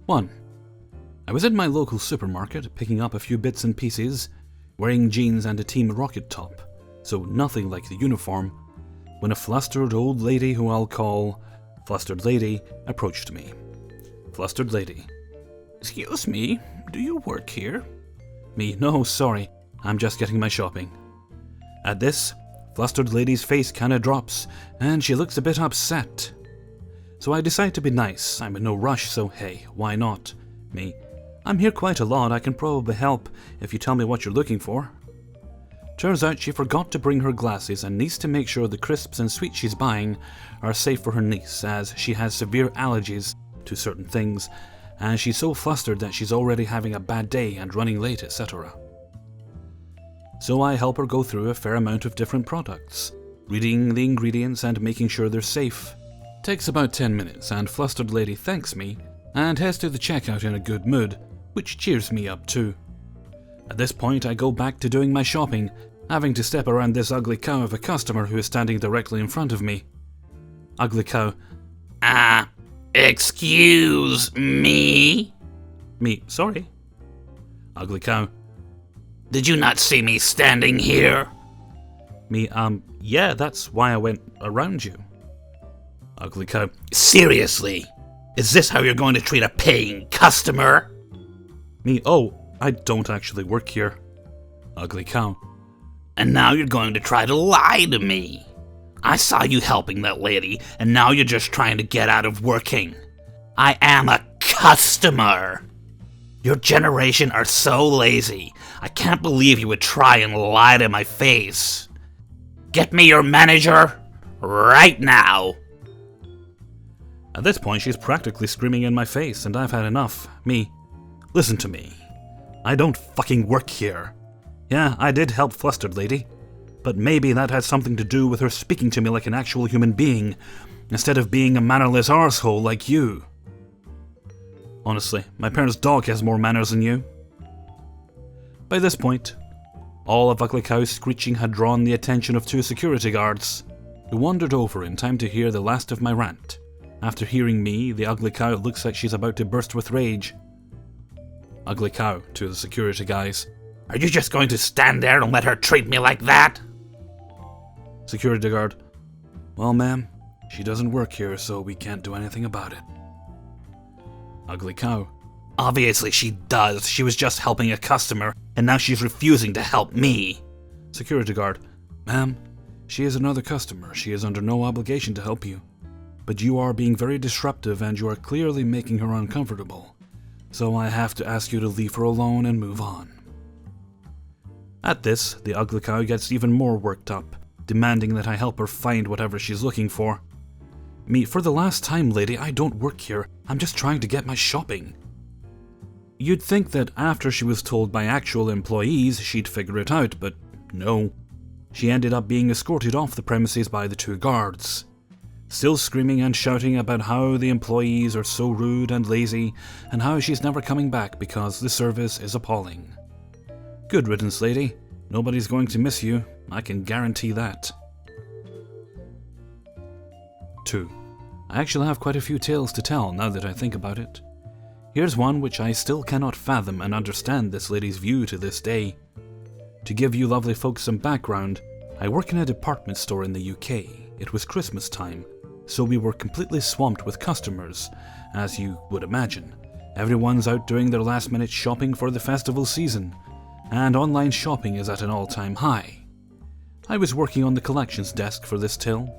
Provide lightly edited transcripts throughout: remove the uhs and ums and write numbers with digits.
1. I was in my local supermarket picking up a few bits and pieces, wearing jeans and a Team Rocket top, so nothing like the uniform, when a flustered old lady who I'll call Flustered Lady approached me. Flustered Lady. Excuse me, do you work here? Me, no, sorry, I'm just getting my shopping. At this, Flustered Lady's face kinda drops, and she looks a bit upset. So I decide to be nice, I'm in no rush, so hey, why not? Me, I'm here quite a lot, I can probably help if you tell me what you're looking for. Turns out she forgot to bring her glasses and needs to make sure the crisps and sweets she's buying are safe for her niece, as she has severe allergies to certain things, and she's so flustered that she's already having a bad day and running late, etc. So I help her go through a fair amount of different products, reading the ingredients and making sure they're safe. Takes about 10 minutes, and Flustered Lady thanks me and heads to the checkout in a good mood, which cheers me up too. At this point I go back to doing my shopping, having to step around this ugly cow of a customer who is standing directly in front of me. Ugly cow. Excuse me? Me, sorry. Ugly cow. Did you not see me standing here? Me, yeah, that's why I went around you. Ugly cow. Seriously? Is this how you're going to treat a paying customer? Me, oh, I don't actually work here. Ugly cow. And now you're going to try to lie to me. I saw you helping that lady, and now you're just trying to get out of working. I am a customer. Your generation are so lazy. I can't believe you would try and lie to my face. Get me your manager right now. At this point, she's practically screaming in my face, and I've had enough. Me, listen to me. I don't fucking work here. Yeah, I did help Flustered Lady, but maybe that had something to do with her speaking to me like an actual human being, instead of being a mannerless arsehole like you. Honestly, my parents' dog has more manners than you. By this point, all of Ugly Cow's screeching had drawn the attention of 2 security guards, who wandered over in time to hear the last of my rant. After hearing me, the Ugly Cow looks like she's about to burst with rage. Ugly Cow to the security guys. Are you just going to stand there and let her treat me like that? Security guard. Well, ma'am, she doesn't work here, so we can't do anything about it. Ugly Cow. Obviously she does. She was just helping a customer, and now she's refusing to help me. Security guard. Ma'am, she is another customer. She is under no obligation to help you. But you are being very disruptive and you are clearly making her uncomfortable. So I have to ask you to leave her alone and move on. At this, the Ugly Cow gets even more worked up, demanding that I help her find whatever she's looking for. Me, for the last time, lady, I don't work here. I'm just trying to get my shopping. You'd think that after she was told by actual employees, she'd figure it out, but no. She ended up being escorted off the premises by the 2 guards, still screaming and shouting about how the employees are so rude and lazy, and how she's never coming back because the service is appalling. Good riddance, lady. Nobody's going to miss you, I can guarantee that. 2. I actually have quite a few tales to tell now that I think about it. Here's one which I still cannot fathom and understand this lady's view to this day. To give you lovely folks some background, I work in a department store in the UK. It was Christmas time, so we were completely swamped with customers, as you would imagine. Everyone's out doing their last-minute shopping for the festival season, and online shopping is at an all-time high. I was working on the collections desk for this till.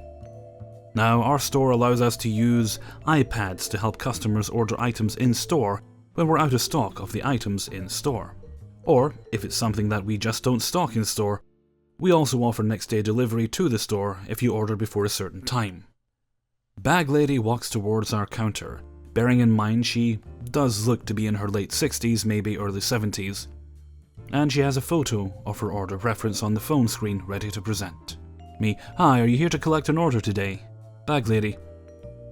Now, our store allows us to use iPads to help customers order items in-store when we're out of stock of the items in-store. Or, if it's something that we just don't stock in-store, we also offer next-day delivery to the store if you order before a certain time. Bag lady walks towards our counter, bearing in mind she does look to be in her late 60s, maybe early 70s. And she has a photo of her order reference on the phone screen ready to present. Me, hi, are you here to collect an order today? Bag lady.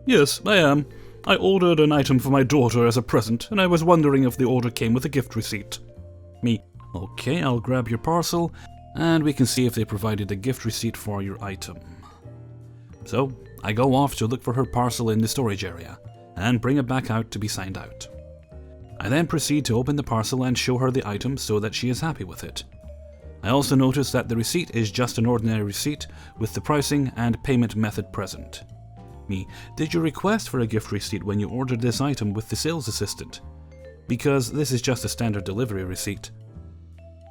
Yes, I am. I ordered an item for my daughter as a present, and I was wondering if the order came with a gift receipt. Me, okay, I'll grab your parcel, and we can see if they provided a gift receipt for your item. So, I go off to look for her parcel in the storage area, and bring it back out to be signed out. I then proceed to open the parcel and show her the item so that she is happy with it. I also notice that the receipt is just an ordinary receipt with the pricing and payment method present. Me: did you request for a gift receipt when you ordered this item with the sales assistant? Because this is just a standard delivery receipt.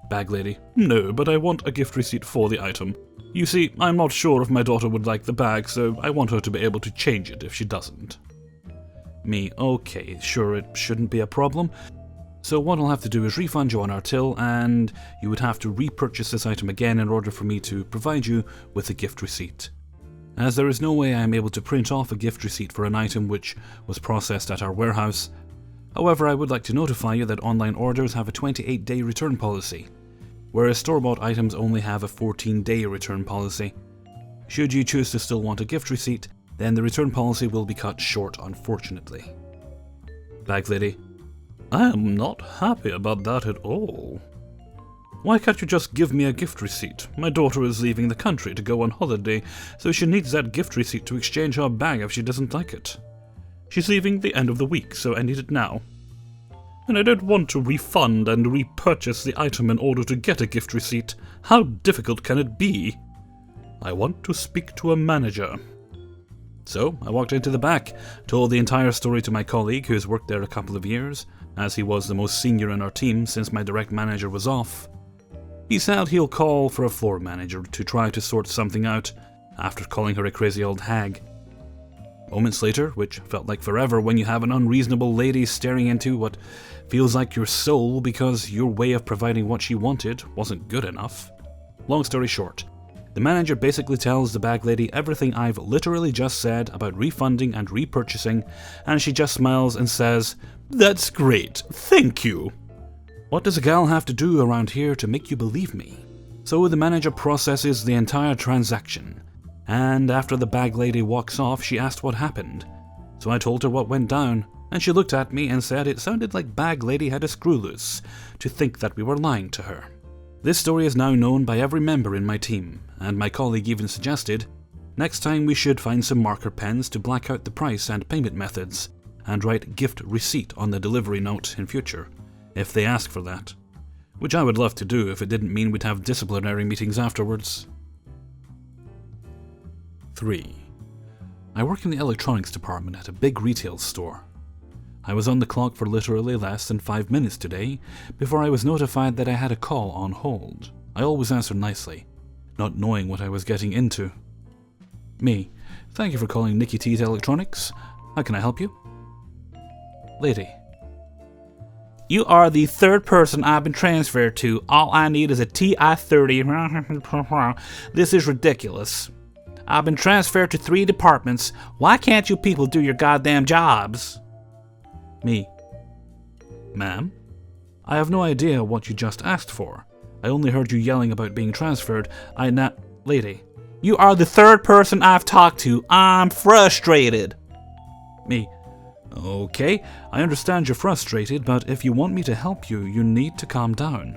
Bag lady: no, but I want a gift receipt for the item. You see, I'm not sure if my daughter would like the bag, so I want her to be able to change it if she doesn't. Me: okay, sure, it shouldn't be a problem. So what I'll have to do is refund you on our till, and you would have to repurchase this item again in order for me to provide you with a gift receipt. As there is no way I am able to print off a gift receipt for an item which was processed at our warehouse. However, I would like to notify you that online orders have a 28-day return policy, whereas store-bought items only have a 14-day return policy. Should you choose to still want a gift receipt, then the return policy will be cut short, unfortunately. Bag lady: I am not happy about that at all. Why can't you just give me a gift receipt? My daughter is leaving the country to go on holiday, so she needs that gift receipt to exchange her bag if she doesn't like it. She's leaving the end of the week, so I need it now. And I don't want to refund and repurchase the item in order to get a gift receipt. How difficult can it be? I want to speak to a manager. So I walked into the back, told the entire story to my colleague who has worked there a couple of years, as he was the most senior in our team since my direct manager was off. He said he'll call for a floor manager to try to sort something out, after calling her a crazy old hag. Moments later, which felt like forever when you have an unreasonable lady staring into what feels like your soul because your way of providing what she wanted wasn't good enough. Long story short, the manager basically tells the bag lady everything I've literally just said about refunding and repurchasing, and she just smiles and says, "That's great, thank you." What does a gal have to do around here to make you believe me? So the manager processes the entire transaction, and after the bag lady walks off, she asked what happened. So I told her what went down, and she looked at me and said it sounded like bag lady had a screw loose to think that we were lying to her. This story is now known by every member in my team, and my colleague even suggested next time we should find some marker pens to black out the price and payment methods, and write gift receipt on the delivery note in future, if they ask for that. Which I would love to do if it didn't mean we'd have disciplinary meetings afterwards. 3. I work in the electronics department at a big retail store. I was on the clock for literally less than 5 minutes today before I was notified that I had a call on hold. I always answer nicely, not knowing what I was getting into. Me: thank you for calling Nicky T's Electronics. How can I help you? Lady: You are the third person I've been transferred to. All I need is a TI-30. This is ridiculous. I've been transferred to 3 departments. Why can't you people do your goddamn jobs? Me: ma'am, I have no idea what you just asked for. I only heard you yelling about being transferred. Lady: You are the third person I've talked to. I'm frustrated. Me: okay, I understand you're frustrated, but if you want me to help you, you need to calm down.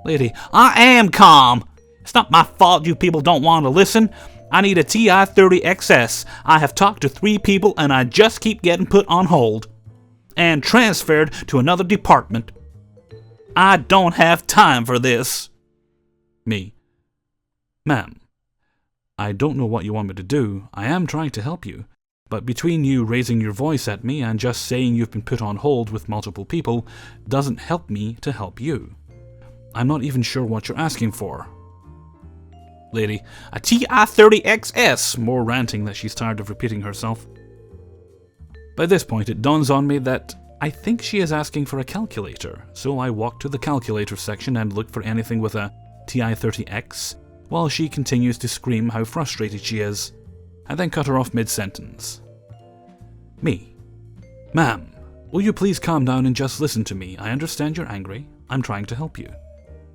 Lady: I am calm. It's not my fault you people don't want to listen. I need a TI-30XS. I have talked to 3 people and I just keep getting put on hold and transferred to another department. I don't have time for this. Me: ma'am, I don't know what you want me to do. I am trying to help you, but between you raising your voice at me and just saying you've been put on hold with multiple people doesn't help me to help you. I'm not even sure what you're asking for. Lady: A TI-30XS. More ranting that she's tired of repeating herself. By this point, it dawns on me that I think she is asking for a calculator, so I walk to the calculator section and look for anything with a TI-30X, while she continues to scream how frustrated she is. I then cut her off mid-sentence. Me: ma'am, will you please calm down and just listen to me? I understand you're angry. I'm trying to help you.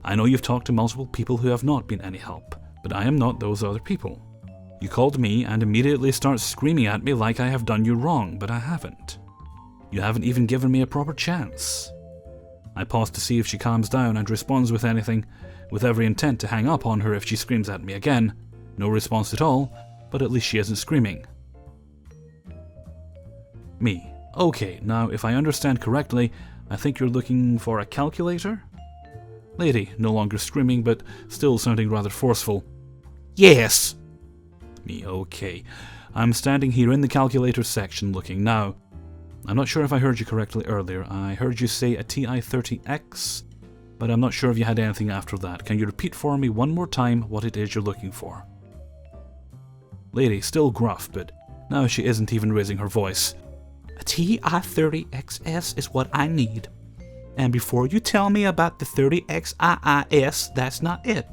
I know you've talked to multiple people who have not been any help, but I am not those other people. You called me and immediately start screaming at me like I have done you wrong, but I haven't. You haven't even given me a proper chance. I pause to see if she calms down and responds with anything, with every intent to hang up on her if she screams at me again. No response at all, but at least she isn't screaming. Me: okay, now if I understand correctly, I think you're looking for a calculator? Lady, no longer screaming, but still sounding rather forceful. Yes. Me, okay. I'm standing here in the calculator section looking now. I'm not sure if I heard you correctly earlier. I heard you say a TI-30X, but I'm not sure if you had anything after that. Can you repeat for me one more time what it is you're looking for? Lady, still gruff, but now she isn't even raising her voice. A TI-30XS is what I need. And before you tell me about the 30XIIS, that's not it.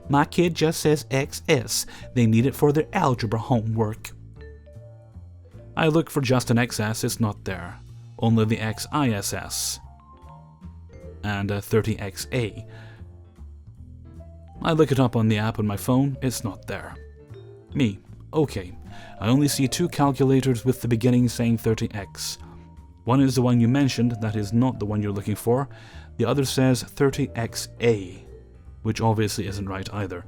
My kid just says XS. They need it for their algebra homework. I look for just an XS, it's not there. Only the XISS. And a 30XA. I look it up on the app on my phone, it's not there. Me, okay. I only see 2 calculators with the beginning saying 30X. One is the one you mentioned, that is not the one you're looking for. The other says 30XA, which obviously isn't right either.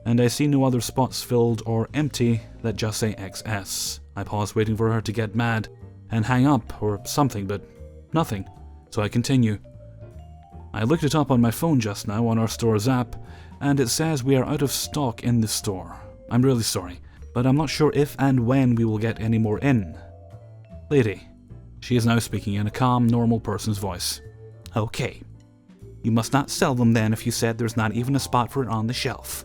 And I see no other spots filled or empty that just say XS. I pause waiting for her to get mad and hang up or something, but nothing. So I continue. I looked it up on my phone just now on our store's app, and it says we are out of stock in the store. I'm really sorry, but I'm not sure if and when we will get any more in. Lady. She is now speaking in a calm, normal person's voice. Okay. You must not sell them then if you said there's not even a spot for it on the shelf.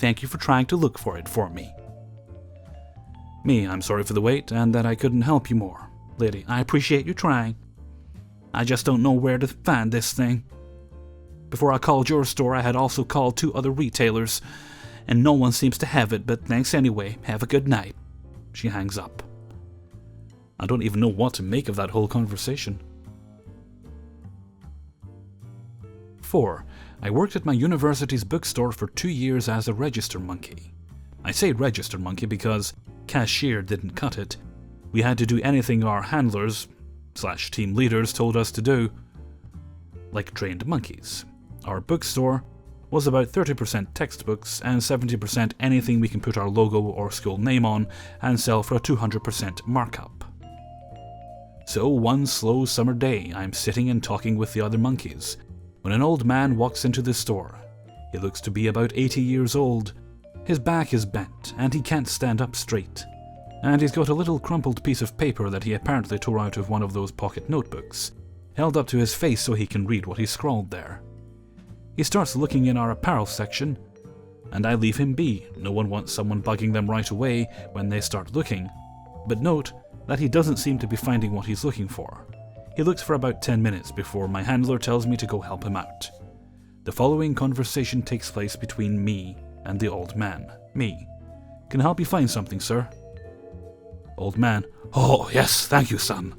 Thank you for trying to look for it for me. Me, I'm sorry for the wait and that I couldn't help you more. Lady, I appreciate you trying. I just don't know where to find this thing. Before I called your store, I had also called 2 other retailers, and no one seems to have it, but thanks anyway. Have a good night. She hangs up. I don't even know what to make of that whole conversation. 4. I worked at my university's bookstore for 2 years as a register monkey. I say register monkey because cashier didn't cut it. We had to do anything our handlers / team leaders told us to do, like trained monkeys. Our bookstore was about 30% textbooks and 70% anything we can put our logo or school name on and sell for a 200% markup. So one slow summer day, I'm sitting and talking with the other monkeys, when an old man walks into the store. He looks to be about 80 years old. His back is bent, and he can't stand up straight. And he's got a little crumpled piece of paper that he apparently tore out of one of those pocket notebooks, held up to his face so he can read what he scrawled there. He starts looking in our apparel section, and I leave him be. No one wants someone bugging them right away when they start looking. But note that he doesn't seem to be finding what he's looking for. He looks for about 10 minutes before my handler tells me to go help him out. The following conversation takes place between me and the old man. Me. Can I help you find something, sir? Old man. Oh, yes, thank you, son.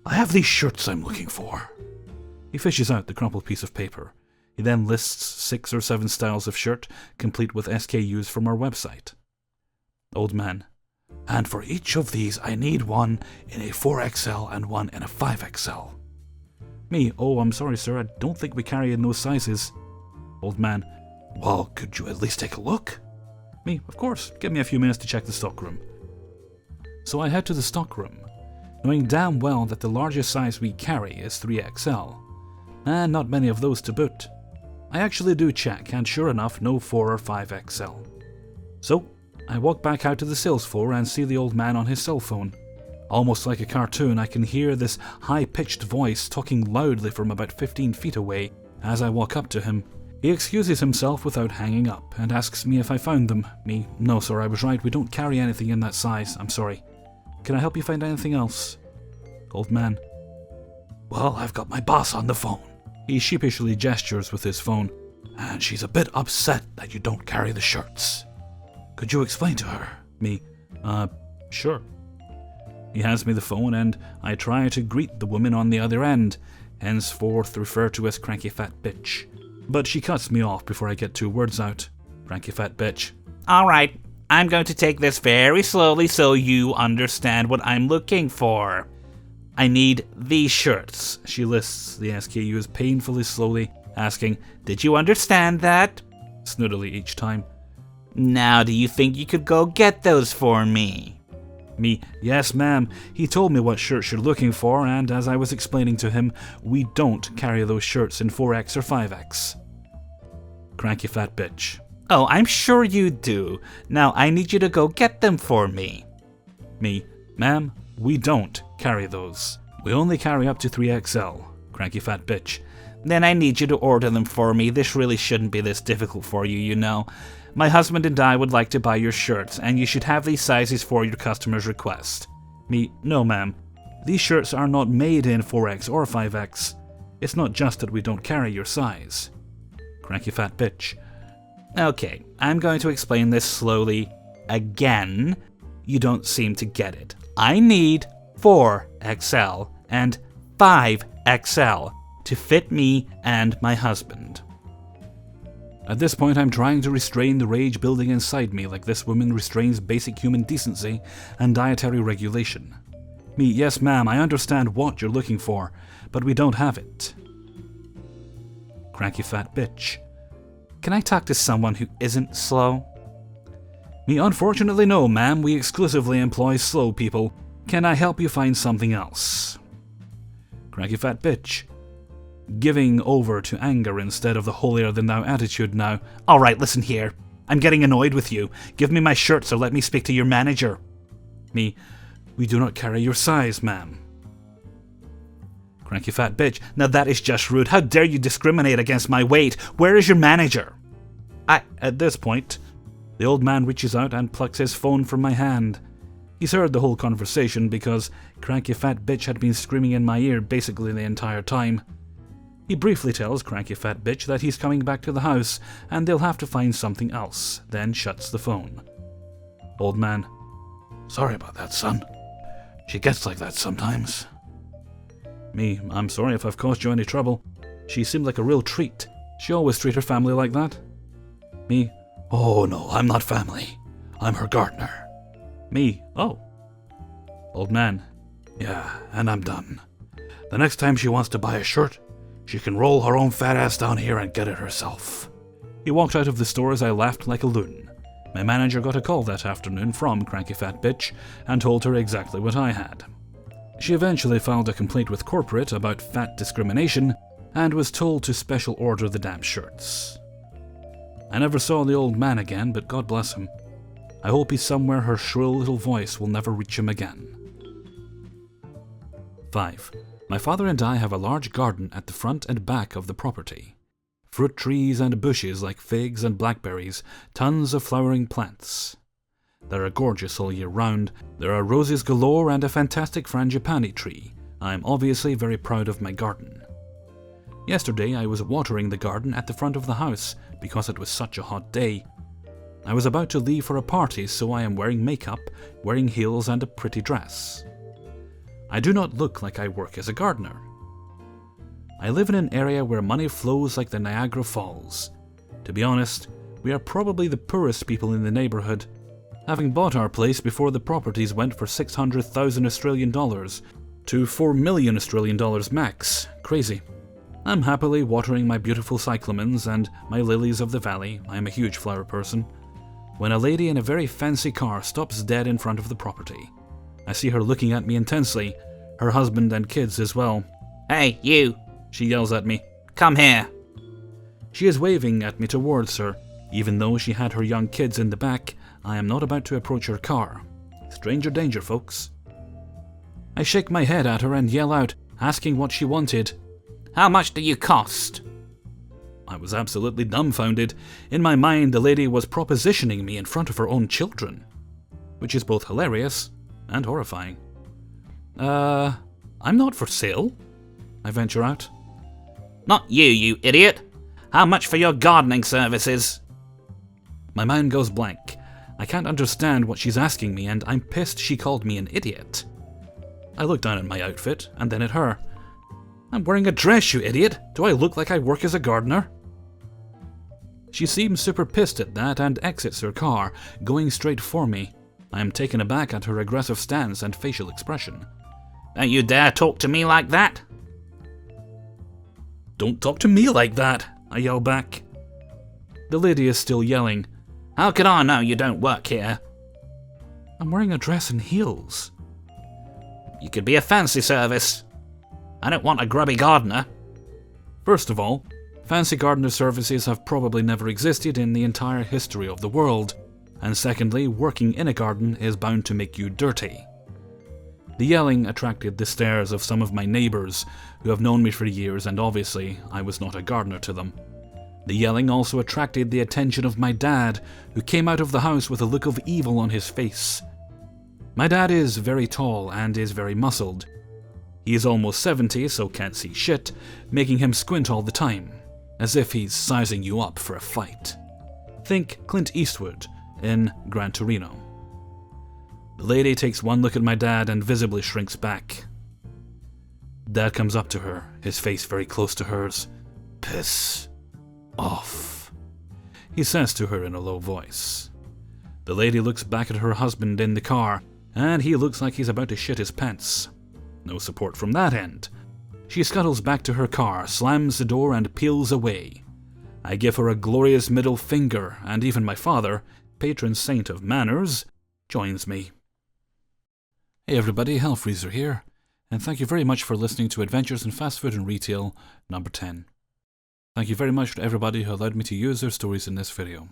I have these shirts I'm looking for. He fishes out the crumpled piece of paper. He then lists 6 or 7 styles of shirt, complete with SKUs from our website. Old man. And for each of these, I need one in a 4XL and one in a 5XL. Me, oh, I'm sorry, sir, I don't think we carry in those sizes. Old man. Well, could you at least take a look? Me, of course, give me a few minutes to check the stockroom. So I head to the stockroom, knowing damn well that the largest size we carry is 3XL, and not many of those to boot. I actually do check, and sure enough, no 4 or 5XL. So, I walk back out to the sales floor and see the old man on his cell phone. Almost like a cartoon, I can hear this high-pitched voice talking loudly from about 15 feet away as I walk up to him. He excuses himself without hanging up and asks me if I found them. Me, no sir, I was right, we don't carry anything in that size, I'm sorry. Can I help you find anything else? Old man. Well, I've got my boss on the phone. He sheepishly gestures with his phone. And she's a bit upset that you don't carry the shirts. Could you explain to her? Me, sure. He hands me the phone and I try to greet the woman on the other end, henceforth referred to as cranky fat bitch. But she cuts me off before I get 2 words out. Cranky fat bitch. Alright, I'm going to take this very slowly so you understand what I'm looking for. I need these shirts. She lists the SKUs painfully slowly, asking, did you understand that? Snoodily each time. Now do you think you could go get those for me? Me, yes ma'am, he told me what shirts you're looking for, and as I was explaining to him, we don't carry those shirts in 4X or 5X. Cranky fat bitch. Oh, I'm sure you do. Now I need you to go get them for me. Me, ma'am, we don't carry those. We only carry up to 3XL. Cranky fat bitch. Then I need you to order them for me. This really shouldn't be this difficult for you, you know. My husband and I would like to buy your shirts, and you should have these sizes for your customer's request. Me, no ma'am. These shirts are not made in 4X or 5X. It's not just that we don't carry your size. Cranky fat bitch. Okay, I'm going to explain this slowly again. You don't seem to get it. I need 4XL and 5XL to fit me and my husband. At this point, I'm trying to restrain the rage building inside me like this woman restrains basic human decency and dietary regulation. Me, yes ma'am, I understand what you're looking for, but we don't have it. Cranky fat bitch. Can I talk to someone who isn't slow? Me, unfortunately no, ma'am. We exclusively employ slow people. Can I help you find something else? Cranky fat bitch. Giving over to anger instead of the holier-than-thou attitude now. Alright, listen here. I'm getting annoyed with you. Give me my shirts or let me speak to your manager. Me, we do not carry your size, ma'am. Cranky fat bitch. Now that is just rude. How dare you discriminate against my weight? Where is your manager? At this point, the old man reaches out and plucks his phone from my hand. He's heard the whole conversation because Cranky fat bitch had been screaming in my ear basically the entire time. He briefly tells Cranky fat bitch that he's coming back to the house and they'll have to find something else, then shuts the phone. Old man. Sorry about that, son. She gets like that sometimes. Me, I'm sorry if I've caused you any trouble. She seemed like a real treat. She always treat her family like that. Me, oh no, I'm not family. I'm her gardener. Me, oh. Old man. Yeah, and I'm done. The next time she wants to buy a shirt, she can roll her own fat ass down here and get it herself. He walked out of the store as I laughed like a loon. My manager got a call that afternoon from Cranky Fat Bitch and told her exactly what I had. She eventually filed a complaint with corporate about fat discrimination and was told to special order the damn shirts. I never saw the old man again, but God bless him. I hope he's somewhere her shrill little voice will never reach him again. 5. My father and I have a large garden at the front and back of the property. Fruit trees and bushes like figs and blackberries, tons of flowering plants. They are gorgeous all year round. There are roses galore and a fantastic frangipani tree. I am obviously very proud of my garden. Yesterday I was watering the garden at the front of the house because it was such a hot day. I was about to leave for a party, so I am wearing makeup, wearing heels and a pretty dress. I do not look like I work as a gardener. I live in an area where money flows like the Niagara Falls. To be honest, we are probably the poorest people in the neighbourhood, having bought our place before the properties went for 600,000 Australian dollars to 4 million Australian dollars max. Crazy. I'm happily watering my beautiful cyclamens and my lilies of the valley. I am a huge flower person. When a lady in a very fancy car stops dead in front of the property. I see her looking at me intensely, her husband and kids as well. Hey, you! She yells at me. Come here! She is waving at me towards her. Even though she had her young kids in the back, I am not about to approach her car. Stranger danger, folks. I shake my head at her and yell out, asking what she wanted. How much do you cost? I was absolutely dumbfounded. In my mind, the lady was propositioning me in front of her own children, which is both hilarious and horrifying. I'm not for sale, I venture out. Not you, you idiot! How much for your gardening services? My mind goes blank. I can't understand what she's asking me, and I'm pissed she called me an idiot. I look down at my outfit, and then at her. I'm wearing a dress, you idiot! Do I look like I work as a gardener? She seems super pissed at that and exits her car, going straight for me. I am taken aback at her aggressive stance and facial expression. Don't you dare talk to me like that! Don't talk to me like that, I yell back. The lady is still yelling. How could I know you don't work here? I'm wearing a dress and heels. You could be a fancy service. I don't want a grubby gardener. First of all, fancy gardener services have probably never existed in the entire history of the world, and secondly, working in a garden is bound to make you dirty. The yelling attracted the stares of some of my neighbours, who have known me for years, and obviously I was not a gardener to them. The yelling also attracted the attention of my dad, who came out of the house with a look of evil on his face. My dad is very tall and is very muscled. He is almost 70, so can't see shit, making him squint all the time, as if he's sizing you up for a fight. Think Clint Eastwood in Gran Torino. The lady takes one look at my dad and visibly shrinks back. Dad comes up to her, his face very close to hers. "Piss off," he says to her in a low voice. The lady looks back at her husband in the car, and he looks like he's about to shit his pants. No support from that end. She scuttles back to her car, slams the door, and peels away. I give her a glorious middle finger, and even my father, patron saint of manners, joins me. Hey everybody, Hellfreezer here, and thank you very much for listening to Adventures in Fast Food and Retail number 10. Thank you very much to everybody who allowed me to use their stories in this video.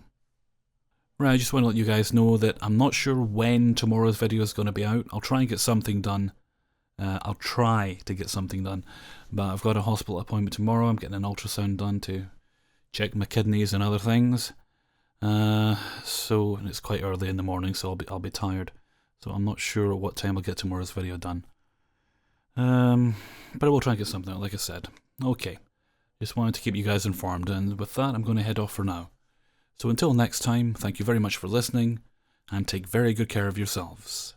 Right, I just want to let you guys know that I'm not sure when tomorrow's video is going to be out. I'll try and get something done. I'll try to get something done, but I've got a hospital appointment tomorrow. I'm getting an ultrasound done to check my kidneys and other things. And it's quite early in the morning, so I'll be tired. So I'm not sure what time I'll get tomorrow's video done. But I will try and get something out, like I said. Okay, just wanted to keep you guys informed, and with that, I'm going to head off for now. So until next time, thank you very much for listening, and take very good care of yourselves.